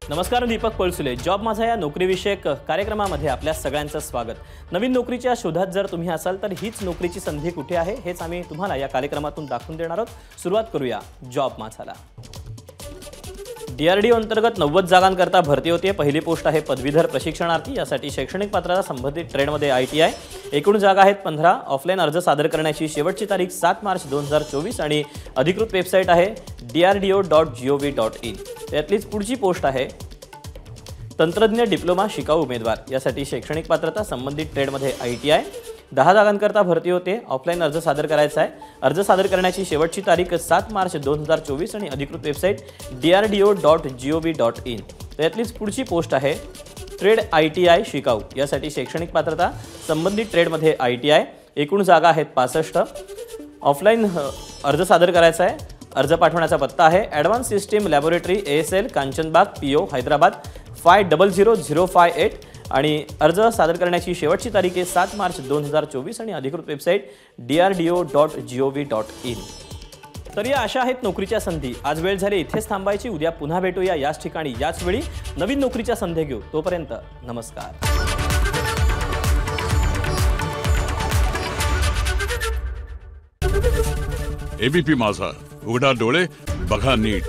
नमस्कार, दीपक पळसुले। जॉब माझा या नोकरीविषयक कार्यक्रमामध्ये आपल्या सगळ्यांचं स्वागत। नवीन नोकरीच्या शोधात जर तुम्ही असाल तर हीच नोकरीची संधी कुठे आहे हेच आम्ही तुम्हाला या कार्यक्रमातून दाखवून देणार आहोत। सुरुवात करूया जॉब माझाला। DRDO अंतर्गत 90 जागांकरता भरती होते। पहिली पोस्ट आहे पदवीधर प्रशिक्षणार्थी। यासाठी शैक्षणिक पात्रता संबंधित ट्रेडमध्ये ITI। एकूण जागा आहेत 15। ऑफलाइन अर्ज सादर करण्याची शेवटची तारीख 7 मार्च 2024 आणि अधिकृत वेबसाईट आहे drdo.gov.in। त्यातलीच पुढची पोस्ट आहे तंत्रज्ञ डिप्लोमा शिकाऊ उमेदवार। यासाठी शैक्षणिक पात्रता संबंधित ट्रेडमध्ये ITI। 10 जागांकरता भरती होते। ऑफलाइन अर्ज सादर करायचा आहे। अर्ज सादर करण्याची शेवटची तारीख 7 मार्च 2024 आणि अधिकृत वेबसाईट drdo.gov.in। त्यातलीच पुढची पोस्ट आहे ट्रेड ITI शिकाऊ। यासाठी शैक्षणिक पात्रता संबंधित ट्रेडमध्ये ITI। एकूण जागा आहेत 65। ऑफलाइन अर्ज सादर करायचा आहे। अर्ज पाठवण्याचा पत्ता आहे advance system laboratory ASL कांचनबाग PO Hyderabad 500058 आणि अर्ज सादर करण्याची शेवटची तारीख आहे 7 मार्च 2024 आणि अधिकृत वेबसाईट drdo.gov.in। तर या अशा आहेत नोकरीच्या संधी। आज वेळ झाली इथेच थांबायची। उद्या पुन्हा भेटूया याच ठिकाणी याच वेळी नवीन नोकरीच्या संधी घेऊ। तोपर्यंत नमस्कार। ABP माझा, उघडा डोळे बघा नीट।